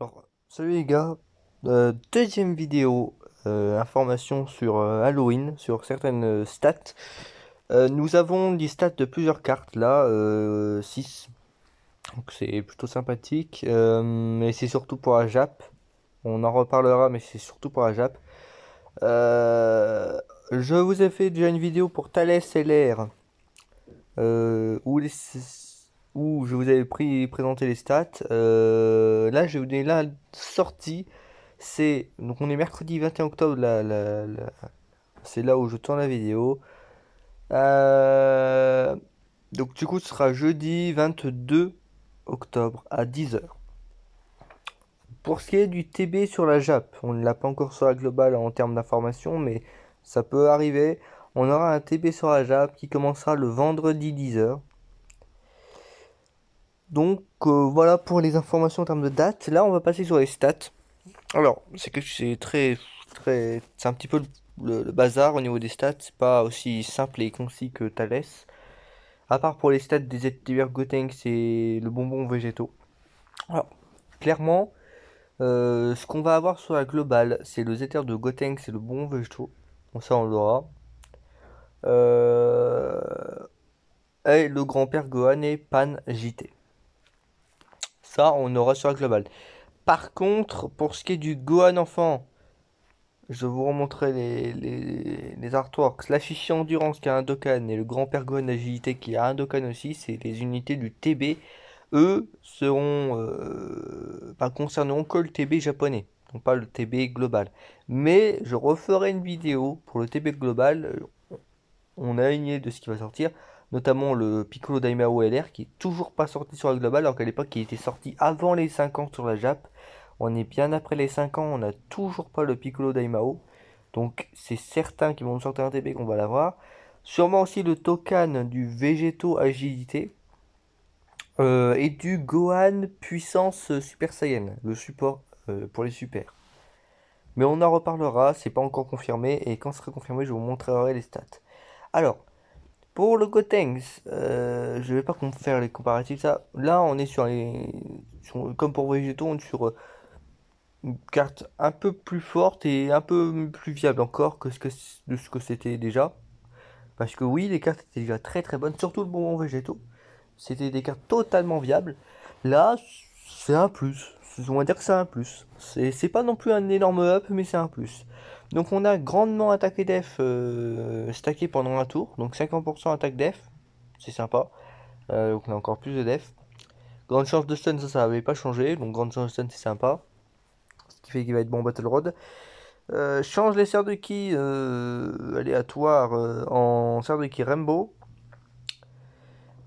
Alors, salut les gars, deuxième vidéo, information sur Halloween, sur certaines stats. Nous avons des stats de plusieurs cartes là, 6, donc c'est plutôt sympathique, mais c'est surtout pour la Jap. On en reparlera, mais c'est surtout pour la Jap. Je vous ai fait déjà une vidéo pour Thales LR, où je vous avais présenté les stats. Là, je vous ai la sortie. Donc on est mercredi 21 octobre, c'est là où je tourne la vidéo. Euh, donc du coup, ce sera jeudi 22 octobre à 10 h. Pour ce qui est du TB sur la JAP, on ne l'a pas encore sur la globale en termes d'information, mais ça peut arriver. On aura un TB sur la JAP qui commencera le vendredi 10 h. Donc voilà pour les informations en termes de date. Là, on va passer sur les stats. Alors, c'est c'est un petit peu le bazar au niveau des stats. C'est pas aussi simple et concis que Thales. À part pour les stats des Etiver Gotenks et le bonbon végétaux. Alors, clairement, ce qu'on va avoir sur la globale, c'est le Zether de Gotenks et le bonbon végétaux. Bon, ça, on l'aura. Euh, et le grand-père Gohan et Pan JT. Ça, on aura sur la globale. Par contre, pour ce qui est du Gohan enfant, je vous remontrerai les artworks. L'affiché Endurance qui a un Dokkan et le grand-père Gohan Agilité qui a un Dokkan aussi, c'est les unités du TB. Eux seront, enfin, concerneront que le TB japonais, donc pas le TB global. Mais je referai une vidéo pour le TB global. On a une idée de ce qui va sortir, notamment le Piccolo Daimao LR qui est toujours pas sorti sur la globale, alors qu'à l'époque il était sorti avant les 5 ans sur la Jap. On est bien après les 5 ans, on n'a toujours pas le Piccolo Daimao. Donc c'est certain qu'ils vont nous sortir un TB qu'on va l'avoir. Sûrement aussi le Tokan du Végéto Agilité. Et du Gohan Puissance Super Saiyan, le support pour les super. Mais on en reparlera, c'est pas encore confirmé, et quand ce sera confirmé, je vous montrerai les stats. Alors, pour le Gotenks, je vais pas faire les comparatifs, ça. Là, on est comme pour Végéto, on est sur une carte un peu plus forte et un peu plus viable encore de ce que c'était déjà. Parce que oui, les cartes étaient déjà très très bonnes, surtout le bonbon Végéto. C'était des cartes totalement viables. Là, c'est un plus. On va dire que c'est un plus. C'est pas non plus un énorme up, mais c'est un plus. Donc on a grandement attaqué def stacké pendant un tour. Donc 50% attaque def. C'est sympa. Donc on a encore plus de def. Grande chance de stun, ça avait pas changé. Donc grande chance de stun, c'est sympa. Ce qui fait qu'il va être bon Battle Road. Change les serres de ki aléatoires en serre de ki Rainbow.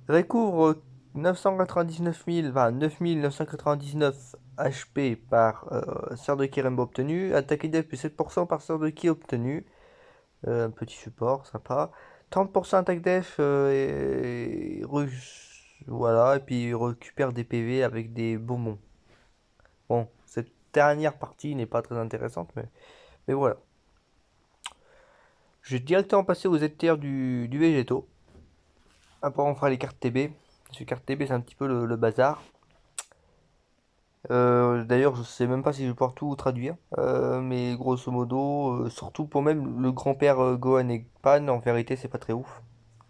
Recouvre 999 000, enfin 9999 HP par sœur de ki Rainbow obtenu. Attaque et def plus 7% par sœur de ki obtenu. Un petit support, sympa. 30% attaque def voilà, et puis il récupère des PV avec des bonbons. Bon, cette dernière partie n'est pas très intéressante, mais voilà. Je vais directement passer aux ZTR du Végéto. Après on fera les cartes TB. Ces cartes TB c'est un petit peu le bazar. D'ailleurs, je sais même pas si je vais pouvoir tout traduire, mais grosso modo, surtout pour même le grand-père Gohan et Pan, en vérité, c'est pas très ouf,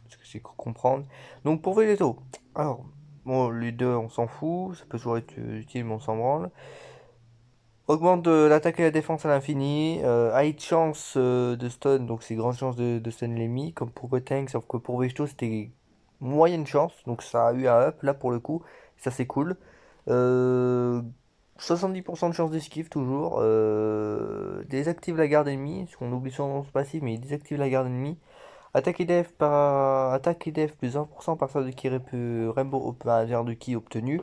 parce que c'est comprendre. Donc pour Végéto, alors, bon, les deux, on s'en fout, ça peut toujours être utile, mais on s'en branle. Augmente l'attaque et la défense à l'infini, high chance de stun, donc c'est grande chance de stun l'ennemi, comme pour Gotenks, sauf que pour Végéto, c'était moyenne chance, donc ça a eu un up, là pour le coup, ça c'est cool. Euh, 70% de chance d'esquive toujours. Désactive la garde ennemie, parce qu'on oublie son passif, mais il désactive la garde ennemie. Attaque et def plus 20% par sort de ki Rainbow de ki obtenu.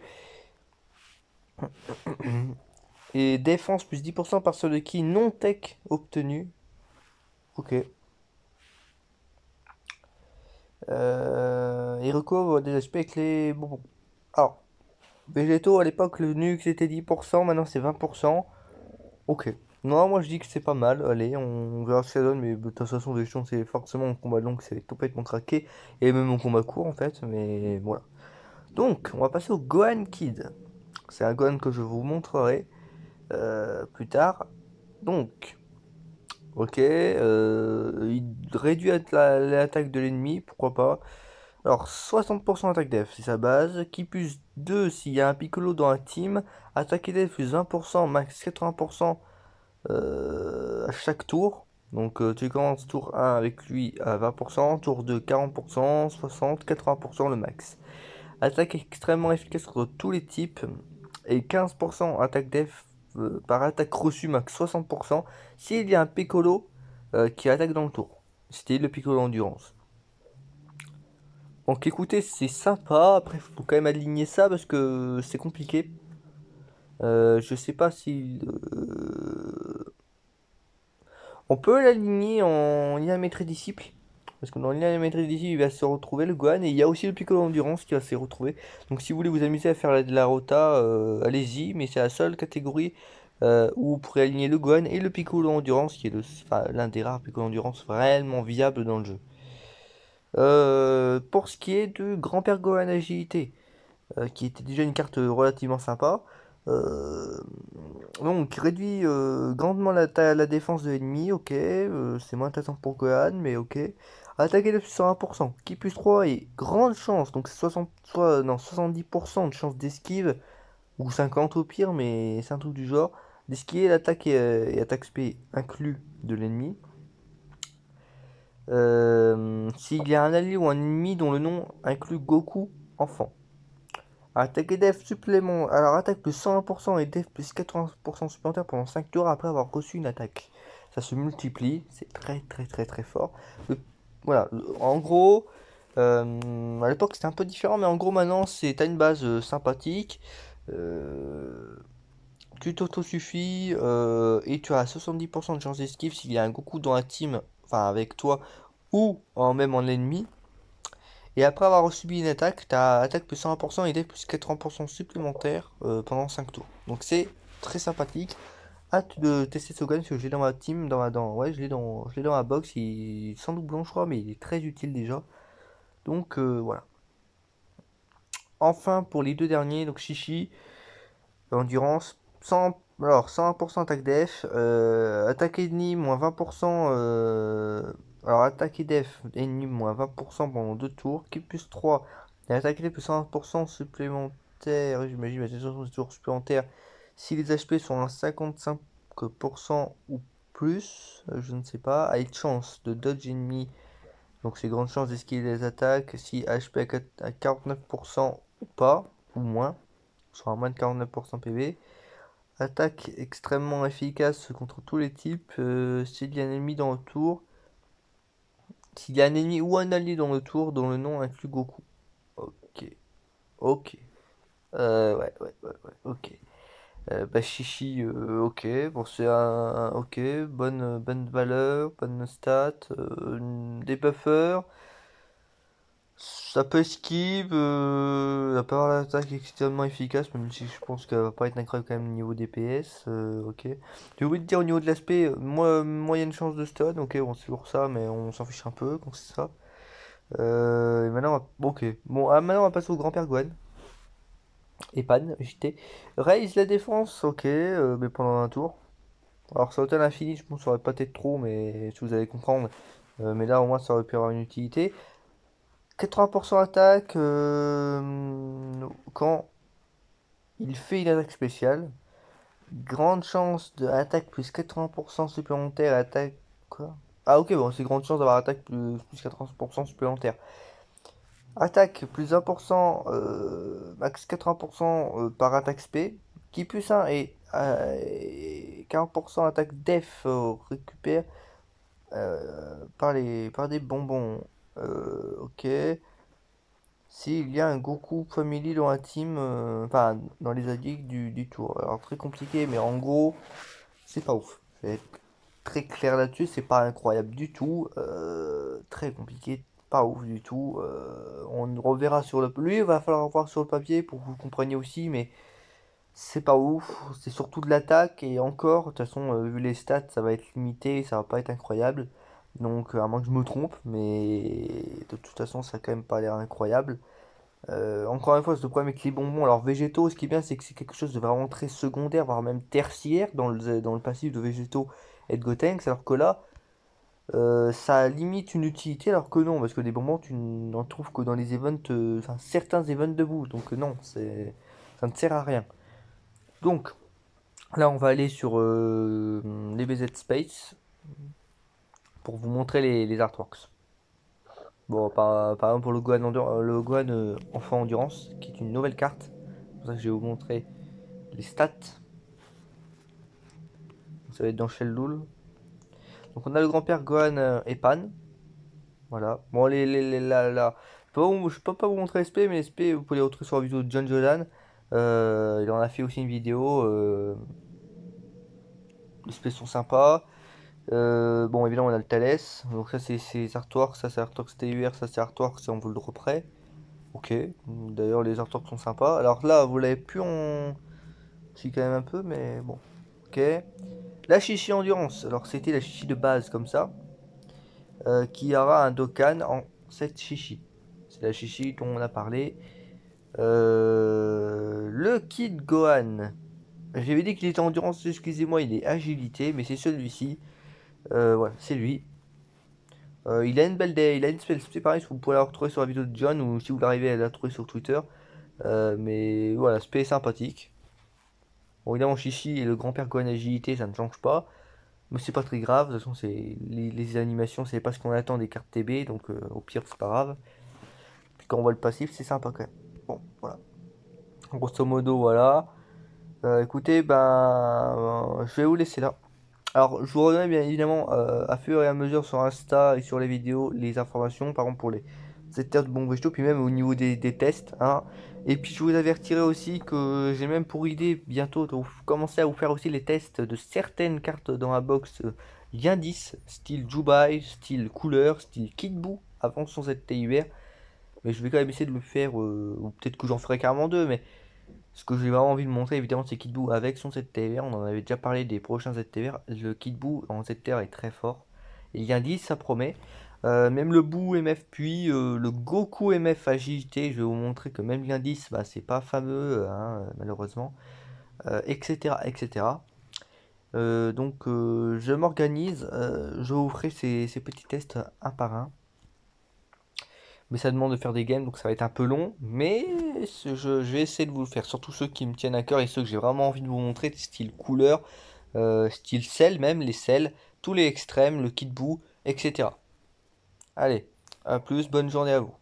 Et défense plus 10% par sort de ki non tech obtenu. Ok. Et recouvre des aspects avec les bonbons. Alors, Végéto à l'époque le Nux était 10%, maintenant c'est 20%. Ok. Non, moi je dis que c'est pas mal. Allez, on verra ce que ça donne. Mais de toute façon, des choses, c'est forcément en combat long, c'est complètement craqué. Et même en combat court en fait. Mais voilà. Donc, on va passer au Gohan Kid. C'est un Gohan que je vous montrerai. plus tard. Donc, ok, il réduit l'attaque de l'ennemi, pourquoi pas. Alors, 60% attaque def, c'est sa base. Qui plus 2 s'il y a un piccolo dans un team. Attaque et def plus 20%, max 80% à chaque tour. Donc tu commences tour 1 avec lui à 20%, tour 2 40%, 60, 80% le max. Attaque extrêmement efficace contre tous les types et 15% attaque def par attaque reçue max 60% s'il y a un piccolo qui attaque dans le tour. Style le piccolo endurance. Donc écoutez, c'est sympa, après faut quand même aligner ça parce que c'est compliqué. Je sais pas si... On peut l'aligner en lien maître disciple. Parce que dans le lien maître disciple, il va se retrouver le Gohan. Et il y a aussi le Piccolo Endurance qui va se retrouver. Donc si vous voulez vous amuser à faire de la rota, allez-y. Mais c'est la seule catégorie où vous pourrez aligner le Gohan et le Piccolo Endurance, qui est l'un des rares Piccolo Endurance vraiment viables dans le jeu. Pour ce qui est de Grand-Père Gohan Agilité, qui était déjà une carte relativement sympa. Euh, donc, réduit grandement la défense de l'ennemi, ok. C'est moins intéressant pour Gohan, mais ok. Attaquer de plus 101%, qui plus 3 et grande chance, donc c'est 70% de chance d'esquive, ou 50 au pire, mais c'est un truc du genre, d'esquiver l'attaque et attaque spé inclus de l'ennemi. S'il y a un allié ou un ennemi dont le nom inclut Goku enfant. Attaque et def supplément. Alors attaque plus 101% et def plus 80% supplémentaire pendant 5 tours après avoir reçu une attaque. Ça se multiplie, c'est très très très très fort. Voilà, en gros, à l'époque c'était un peu différent, mais en gros maintenant t'as une base sympathique. euh, Tu t'auto-suffis et tu as 70% de chance d'esquive s'il y a un Goku dans la team, enfin avec toi, ou même en ennemi. Et après avoir subi une attaque, t'as attaque plus 100% et def plus 80% supplémentaire pendant 5 tours. Donc c'est très sympathique. Hâte de tester ce gun parce que je l'ai dans ma team, ouais, je l'ai dans ma box. Il est sans doublon, je crois, mais il est très utile déjà. Donc voilà. Enfin pour les deux derniers, donc Chichi, endurance, 101% attaque def, attaque ennemi moins 20%, alors attaque et def ennemi moins 20% pendant 2 tours, qui plus 3, et attaque et def plus 120% supplémentaire, j'imagine, mais c'est surtout des tours supplémentaires, si les HP sont à 55% ou plus, je ne sais pas, a une chance de dodge ennemi, donc c'est grande chance d'esquiver les attaques, si HP à 49% ou pas, ou moins, soit à moins de 49% PV. Attaque extrêmement efficace contre tous les types. S'il y a un ennemi dans le tour. S'il y a un ennemi ou un allié dans le tour dont le nom inclut Goku. Ok. Ok. Ouais, ok. Bah, Chichi, ok. Bon, c'est ok. Bonne valeur, bonne stat. Des buffers. Ça peut esquive, ça peut avoir l'attaque extrêmement efficace, même si je pense qu'elle va pas être incroyable quand même au niveau DPS, ok. J'ai oublié de dire au niveau de l'aspect, moyenne chance de stun, ok, bon c'est pour ça, mais on s'en fiche un peu quand c'est ça. Et maintenant, ok. Bon, maintenant on va passer au grand-père Gohan. Et Pan, JT. Raise la défense, ok, mais pendant un tour. Alors ça autant l'infini, je pense que ça aurait pas été trop, mais si vous allez comprendre. Mais là au moins ça aurait pu avoir une utilité. 80% attaque quand il fait une attaque spéciale. Grande chance de attaque plus 80% supplémentaire. Attaque. Quoi? Ah, ok, bon, c'est grande chance d'avoir attaque plus 80% supplémentaire. Attaque plus 1%, max 80% par attaque spé. Qui plus 1 et 40% attaque def récupère par des bonbons. Ok. S'il y a un Goku Family dans la team, enfin dans les alliés du tour. Alors très compliqué, mais en gros, c'est pas ouf. Je vais être très clair là-dessus, c'est pas incroyable du tout. Très compliqué, pas ouf du tout. On reverra sur le... Lui, il va falloir voir sur le papier pour que vous compreniez aussi, mais c'est pas ouf. C'est surtout de l'attaque, et encore, de toute façon, vu les stats, ça va être limité, ça va pas être incroyable. Donc, à moins que je me trompe, mais de toute façon, ça a quand même pas l'air incroyable. Encore une fois, c'est le problème avec les bonbons. Alors végétaux, ce qui est bien, c'est que c'est quelque chose de vraiment très secondaire, voire même tertiaire dans le passif de végétaux et de Gotenks, alors que là, ça limite une utilité, alors que non, parce que des bonbons, tu n'en trouves que dans les events, enfin certains events debout, donc non, ça ne sert à rien. Donc, là, on va aller sur les BZ Space pour vous montrer les artworks. Bon, par exemple, pour le Gohan Enfant Endurance, qui est une nouvelle carte. C'est pour ça que je vais vous montrer les stats. Ça va être dans Shell Lul. Donc, on a le grand-père Gohan et Pan. Voilà. Bon, je peux pas vous montrer l'SP, mais l'SP, vous pouvez les retrouver sur la vidéo de John Jordan. Il en a fait aussi une vidéo. Les SP sont sympas. Bon, évidemment, on a le Thales. Donc, ça, c'est Artworks. Ça, c'est Artworks TUR. Ça, c'est Artworks. Ça, on vous le reprêt. Ok. D'ailleurs, les Artworks sont sympas. Alors là, vous l'avez plus en. Si, quand même un peu, mais bon. Ok. La Chichi Endurance. Alors, c'était la Chichi de base, comme ça. Qui aura un Dokkan en 7 Chichi. C'est la Chichi dont on a parlé. Le Kid Gohan. J'avais dit qu'il était endurance, excusez-moi, il est agilité, mais c'est celui-ci. Voilà, c'est lui. Il a une belle il a une spell, c'est pareil, vous pouvez la retrouver sur la vidéo de John ou si vous arrivez à la trouver sur Twitter. Mais voilà, spell est sympathique. Bon, évidemment, Chichi et le grand-père Gohan agilité, ça ne change pas. Mais c'est pas très grave, de toute façon, les animations, c'est pas ce qu'on attend des cartes TB, donc au pire, c'est pas grave. Puis quand on voit le passif, c'est sympa quand même. Bon, voilà. Grosso modo, voilà. Écoutez, je vais vous laisser là. Alors, je vous redonne bien évidemment à fur et à mesure sur Insta et sur les vidéos les informations, par exemple pour les secteurs de bons végétaux, puis même au niveau des tests. Hein. Et puis, je vous avertirai aussi que j'ai même pour idée bientôt de commencer à vous faire aussi les tests de certaines cartes dans la box lien 10, style Jubai, style couleur, style Kid Buu, avant son ZTUR. Mais je vais quand même essayer de le faire, ou peut-être que j'en ferai carrément deux, mais. Ce que j'ai vraiment envie de montrer, évidemment, c'est Kid Buu avec son ZTR. On en avait déjà parlé des prochains ZTR. Le Kid Buu en ZTR est très fort. Il y a 10, ça promet. Même le Buu MF, puis le Goku MF agilité. Je vais vous montrer que même lien 10, bah, c'est pas fameux, hein, malheureusement. Etc. etc. Donc, je m'organise. Je vous ferai ces petits tests un par un. Mais ça demande de faire des games, donc ça va être un peu long. Mais je vais essayer de vous le faire. Surtout ceux qui me tiennent à cœur et ceux que j'ai vraiment envie de vous montrer, style couleur, style sel même, les sels, tous les extrêmes, le kit bout, etc. Allez, à plus, bonne journée à vous.